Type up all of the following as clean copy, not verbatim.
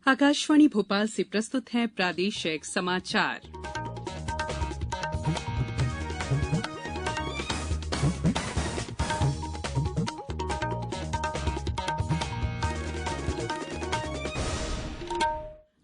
आकाशवाणी भोपाल से प्रस्तुत हैं प्रादेशिक समाचार।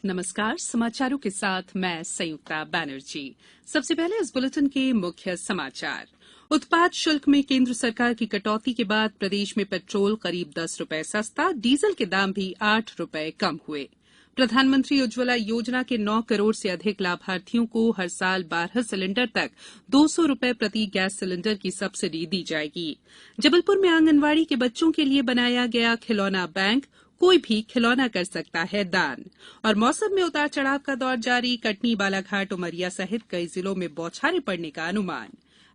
नमस्कार, समाचारों के साथ मैं संयुक्ता बैनर्जी। सबसे पहले इस बुलेटिन के मुख्य समाचार। उत्पाद शुल्क में केंद्र सरकार की कटौती के बाद प्रदेश में पेट्रोल करीब 10 रुपए सस्ता, डीजल के दाम भी 8 रुपए कम हुए। प्रधानमंत्री उज्ज्वला योजना के 9 करोड़ से अधिक लाभार्थियों को हर साल 12 सिलेंडर तक 200 रुपए प्रति गैस सिलेंडर की सब्सिडी दी जाएगी। जबलपुर में आंगनवाड़ी के बच्चों के लिए बनाया गया खिलौना बैंक, कोई भी खिलौना कर सकता है दान। और मौसम में उतार चढ़ाव का दौर जारी, कटनी, बालाघाट, उमरिया सहित कई जिलों में बौछारें पड़ने का अनुमान।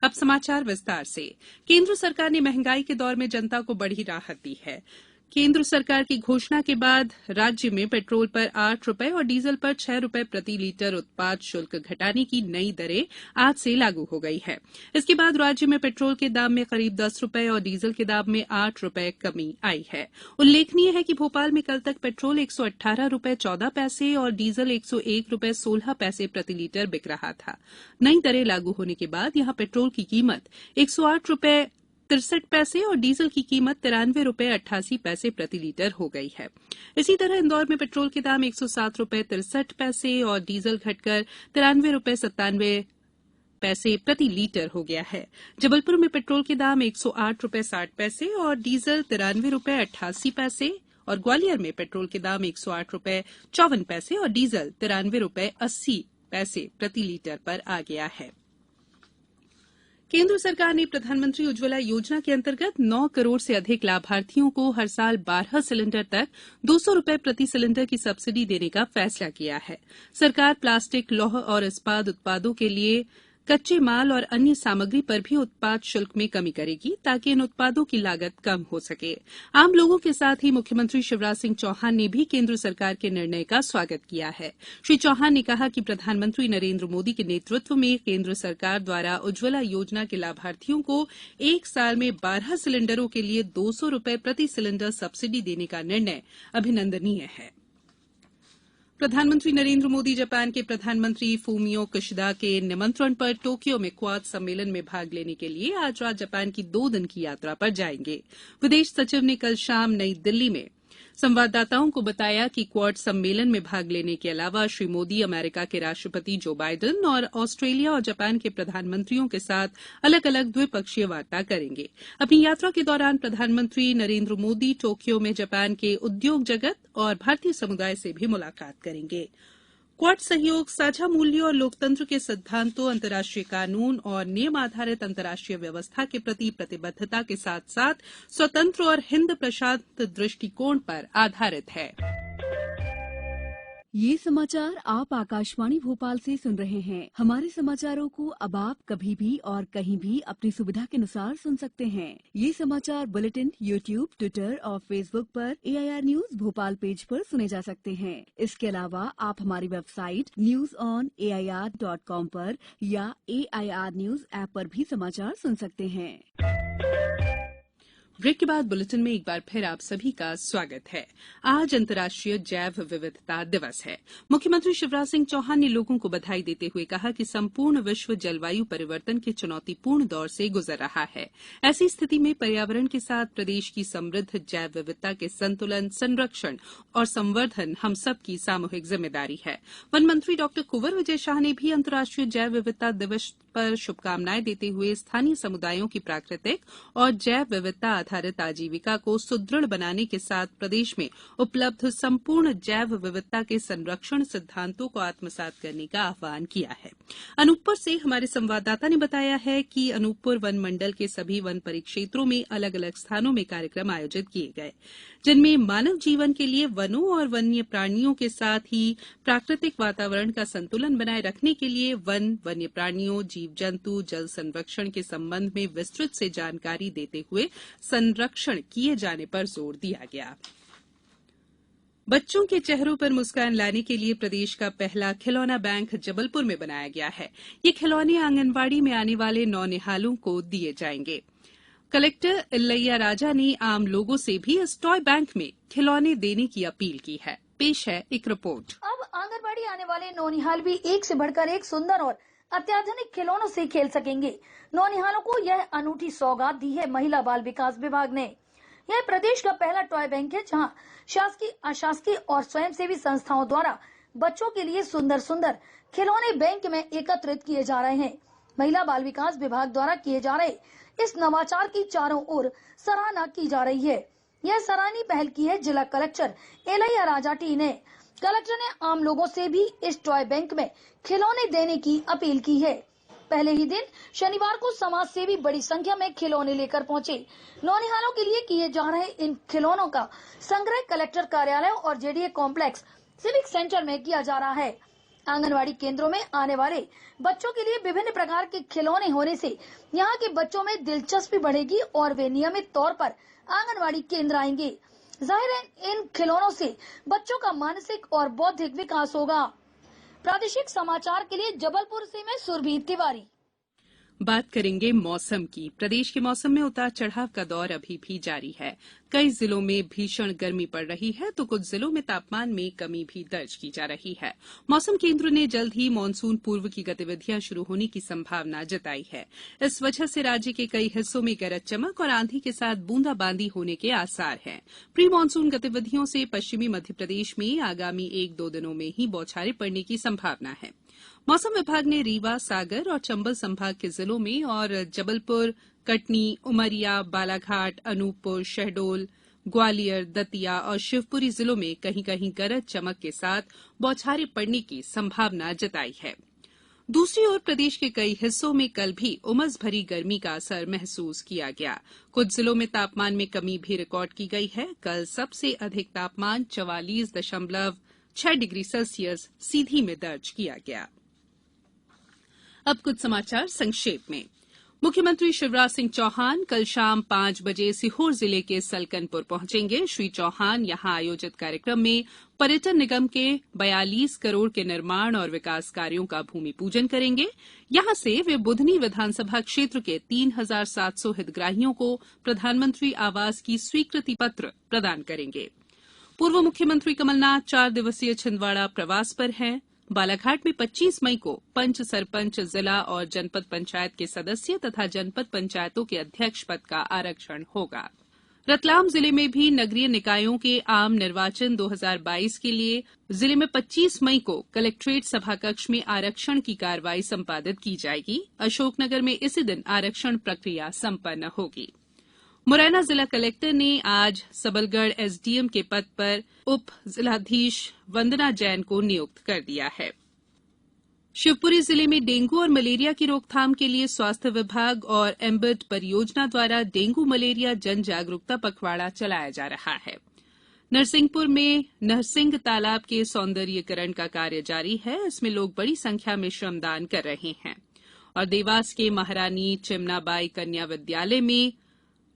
अब समाचार विस्तार से। केंद्र सरकार ने महंगाई के दौर में जनता को बड़ी राहत दी है। केंद्र सरकार की घोषणा के बाद राज्य में पेट्रोल पर 8 रुपए और डीजल पर 6 रुपए प्रति लीटर उत्पाद शुल्क घटाने की नई दरें आज से लागू हो गई है। इसके बाद राज्य में पेट्रोल के दाम में करीब 10 रुपए और डीजल के दाम में 8 रुपए कमी आई है। उल्लेखनीय है कि भोपाल में कल तक पेट्रोल 118 रुपए 14 पैसे और डीजल 101 रुपए 16 पैसे प्रति लीटर बिक रहा था। नई दरें लागू होने के बाद यहां पेट्रोल की कीमत 108 रुपए 63 पैसे और डीजल की कीमत 93 रुपए 88 पैसे प्रति लीटर हो गई है। इसी तरह इंदौर में पेट्रोल के दाम 107 रुपए 63 पैसे और डीजल घटकर 93 रुपए 97 पैसे प्रति लीटर हो गया है। जबलपुर में पेट्रोल के दाम 108 रुपए 60 पैसे और डीजल 93 रुपए 88 पैसे और ग्वालियर में पेट्रोल के दाम 108 रुपए 54 पैसे और डीजल 93 रुपए 80 पैसे प्रति लीटर पर आ गया है। केंद्र सरकार ने प्रधानमंत्री उज्ज्वला योजना के अंतर्गत 9 करोड़ से अधिक लाभार्थियों को हर साल 12 सिलेंडर तक 200 रुपए प्रति सिलेंडर की सब्सिडी देने का फैसला किया है। सरकार प्लास्टिक, लौह और इस्पात उत्पादों के लिए कच्चे माल और अन्य सामग्री पर भी उत्पाद शुल्क में कमी करेगी ताकि इन उत्पादों की लागत कम हो सके। आम लोगों के साथ ही मुख्यमंत्री शिवराज सिंह चौहान ने भी केंद्र सरकार के निर्णय का स्वागत किया है। श्री चौहान ने कहा कि प्रधानमंत्री नरेंद्र मोदी के नेतृत्व में केंद्र सरकार द्वारा उज्ज्वला योजना के लाभार्थियों को एक साल में 12 सिलेंडरों के लिए 200 रुपए प्रति सिलेंडर सब्सिडी देने का निर्णय अभिनंदनीय है। प्रधानमंत्री नरेंद्र मोदी जापान के प्रधानमंत्री फूमियो किशिदा के निमंत्रण पर टोक्यो में क्वाड सम्मेलन में भाग लेने के लिए आज रात जापान की 2 दिन की यात्रा पर जाएंगे। विदेश सचिव ने कल शाम नई दिल्ली में संवाददाताओं को बताया कि क्वाड सम्मेलन में भाग लेने के अलावा श्री मोदी अमेरिका के राष्ट्रपति जो बाइडेन और ऑस्ट्रेलिया और जापान के प्रधानमंत्रियों के साथ अलग अलग द्विपक्षीय वार्ता करेंगे। अपनी यात्रा के दौरान प्रधानमंत्री नरेंद्र मोदी टोक्यो में जापान के उद्योग जगत और भारतीय समुदाय से भी मुलाकात करेंगे। क्वाड सहयोग साझा मूल्यों और लोकतंत्र के सिद्धांतों, अंतर्राष्ट्रीय कानून और नियम आधारित अंतर्राष्ट्रीय व्यवस्था के प्रति प्रतिबद्धता के साथ साथ स्वतंत्र और हिंद प्रशांत दृष्टिकोण पर आधारित है। ये समाचार आप आकाशवाणी भोपाल से सुन रहे हैं। हमारे समाचारों को अब आप कभी भी और कहीं भी अपनी सुविधा के अनुसार सुन सकते हैं। ये समाचार बुलेटिन यूट्यूब, ट्विटर और फेसबुक पर AIR न्यूज भोपाल पेज पर सुने जा सकते हैं। इसके अलावा आप हमारी वेबसाइट newsonair.com पर या AIR न्यूज ऐप पर भी समाचार सुन सकते हैं। ब्रेक के बाद बुलेटिन में एक बार फिर आप सभी का स्वागत है। आज अंतर्राष्ट्रीय जैव विविधता दिवस है। मुख्यमंत्री शिवराज सिंह चौहान ने लोगों को बधाई देते हुए कहा कि संपूर्ण विश्व जलवायु परिवर्तन के चुनौतीपूर्ण दौर से गुजर रहा है। ऐसी स्थिति में पर्यावरण के साथ प्रदेश की समृद्ध जैव विविधता के संतुलन, संरक्षण और संवर्धन हम सबकी सामूहिक जिम्मेदारी है। वन मंत्री डॉ कुंवर विजय शाह ने भी अंतर्राष्ट्रीय जैव विविधता दिवस पर शुभकामनाएं देते हुए स्थानीय समुदायों की प्राकृतिक और जैव विविधता आधारित आजीविका को सुदृढ़ बनाने के साथ प्रदेश में उपलब्ध संपूर्ण जैव विविधता के संरक्षण सिद्धांतों को आत्मसात करने का आह्वान किया है। अनूपपुर से हमारे संवाददाता ने बताया है कि अनूपपुर वन मंडल के सभी वन परिक्षेत्रों में अलग अलग स्थानों में कार्यक्रम आयोजित किए गए, जिनमें मानव जीवन के लिए वनों और वन्य प्राणियों के साथ ही प्राकृतिक वातावरण का संतुलन बनाए रखने के लिए वन, वन्य प्राणियों, जीव जंतु, जल संरक्षण के संबंध में विस्तृत से जानकारी देते हुए संरक्षण किए जाने पर जोर दिया गया। बच्चों के चेहरों पर मुस्कान लाने के लिए प्रदेश का पहला खिलौना बैंक जबलपुर में बनाया गया है। ये खिलौने आंगनबाड़ी में आने वाले नौनिहालों को दिए जाएंगे। कलेक्टर इलैया राजा ने आम लोगों से भी इस टॉय बैंक में खिलौने देने की अपील की है। पेश है एक रिपोर्ट। अब आंगनबाड़ी आने वाले नौनिहाल भी एक से बढ़कर एक सुंदर और अत्याधुनिक खिलौनों से खेल सकेंगे। नौनिहालों को यह अनूठी सौगात दी है महिला बाल विकास विभाग ने। यह प्रदेश का पहला टॉय बैंक है जहां शासकीय, अशासकीय और स्वयंसेवी संस्थाओं द्वारा बच्चों के लिए सुंदर सुंदर खिलौने बैंक में एकत्रित किए जा रहे हैं। महिला बाल विकास विभाग द्वारा किए जा रहे इस नवाचार की चारों ओर सराहना की जा रही है। यह सराहनीय पहल की है जिला कलेक्टर एलैया राजाटी ने। कलेक्टर ने आम लोगों से भी इस टॉय बैंक में खिलौने देने की अपील की है। पहले ही दिन शनिवार को समाज सेवी बड़ी संख्या में खिलौने लेकर पहुंचे। नौनिहालों के लिए किए जा रहे इन खिलौनों का संग्रह कलेक्टर कार्यालय और जेडीए कॉम्प्लेक्स सिविक सेंटर में किया जा रहा है। आंगनवाड़ी केंद्रों में आने वाले बच्चों के लिए विभिन्न प्रकार के खिलौने होने से यहाँ के बच्चों में दिलचस्पी बढ़ेगी और वे नियमित तौर पर आंगनवाड़ी केंद्र आएंगे। जाहिर है इन खिलौनों से बच्चों का मानसिक और बौद्धिक विकास होगा। प्रादेशिक समाचार के लिए जबलपुर से मैं सुरभि तिवारी। बात करेंगे मौसम की। प्रदेश के मौसम में उतार चढ़ाव का दौर अभी भी जारी है। कई जिलों में भीषण गर्मी पड़ रही है तो कुछ जिलों में तापमान में कमी भी दर्ज की जा रही है। मौसम केंद्र ने जल्द ही मानसून पूर्व की गतिविधियां शुरू होने की संभावना जताई है। इस वजह से राज्य के कई हिस्सों में गरज चमक और आंधी के साथ बूंदाबांदी होने के आसार हैं। प्री मानसून गतिविधियों से पश्चिमी मध्य प्रदेश में आगामी 1-2 दिनों में ही बौछारें पड़ने की संभावना है। मौसम विभाग ने रीवा, सागर और चंबल संभाग के जिलों में और जबलपुर, कटनी, उमरिया, बालाघाट, अनूपपुर, शहडोल, ग्वालियर, दतिया और शिवपुरी जिलों में कहीं कहीं गरज चमक के साथ बौछारें पड़ने की संभावना जताई है। दूसरी ओर प्रदेश के कई हिस्सों में कल भी उमस भरी गर्मी का असर महसूस किया गया। कुछ जिलों में तापमान में कमी भी रिकॉर्ड की गई है। कल सबसे अधिक तापमान 44.6 डिग्री सेल्सियस सीधी में दर्ज किया गया। अब कुछ समाचार संक्षेप में। मुख्यमंत्री शिवराज सिंह चौहान कल शाम 5 बजे सीहोर जिले के सलकनपुर पहुंचेंगे। श्री चौहान यहां आयोजित कार्यक्रम में पर्यटन निगम के 42 करोड़ के निर्माण और विकास कार्यों का भूमि पूजन करेंगे। यहां से वे बुधनी विधानसभा क्षेत्र के 3700 हितग्राहियों को प्रधानमंत्री आवास की स्वीकृति पत्र प्रदान करेंगे। पूर्व मुख्यमंत्री कमलनाथ 4 दिवसीय छिंदवाड़ा प्रवास पर हैं। बालाघाट में 25 मई को पंच, सरपंच, जिला और जनपद पंचायत के सदस्य तथा जनपद पंचायतों के अध्यक्ष पद का आरक्षण होगा। रतलाम जिले में भी नगरीय निकायों के आम निर्वाचन 2022 के लिए जिले में 25 मई को कलेक्ट्रेट सभाकक्ष में आरक्षण की कार्रवाई संपादित की जाएगी। अशोकनगर में इसी दिन आरक्षण प्रक्रिया संपन्न होगी। मुरैना जिला कलेक्टर ने आज सबलगढ़ एसडीएम के पद पर उप जिलाधीश वंदना जैन को नियुक्त कर दिया है। शिवपुरी जिले में डेंगू और मलेरिया की रोकथाम के लिए स्वास्थ्य विभाग और एम्बिट परियोजना द्वारा डेंगू मलेरिया जन जागरूकता पखवाड़ा चलाया जा रहा है। नरसिंहपुर में नरसिंह तालाब के सौंदर्यीकरण का कार्य जारी है। इसमें लोग बड़ी संख्या में श्रमदान कर रहे हैं। और देवास के महारानी चिमनाबाई कन्या विद्यालय में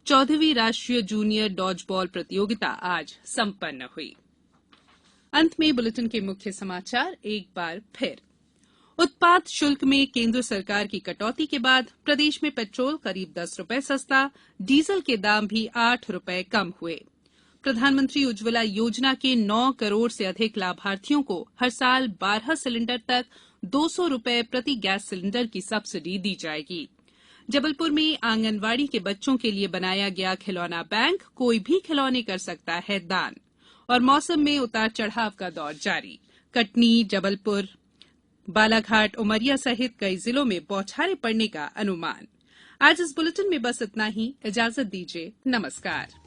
14वीं राष्ट्रीय जूनियर डॉज बॉल प्रतियोगिता आज संपन्न हुई। अंत में बुलेटिन के मुख्य समाचार एक बार फिर। उत्पाद शुल्क में केंद्र सरकार की कटौती के बाद प्रदेश में पेट्रोल करीब 10 रुपए सस्ता, डीजल के दाम भी 8 रुपए कम हुए। प्रधानमंत्री उज्ज्वला योजना के 9 करोड़ से अधिक लाभार्थियों को हर साल 12 सिलेंडर तक 200 रुपए प्रति गैस सिलेंडर की सब्सिडी दी जाएगी। जबलपुर में आंगनवाड़ी के बच्चों के लिए बनाया गया खिलौना बैंक, कोई भी खिलौने कर सकता है दान। और मौसम में उतार चढ़ाव का दौर जारी। कटनी, जबलपुर, बालाघाट, उमरिया सहित कई जिलों में बौछारें पड़ने का अनुमान। आज इस बुलेटिन में बस इतना ही। इजाजत दीजिए। नमस्कार।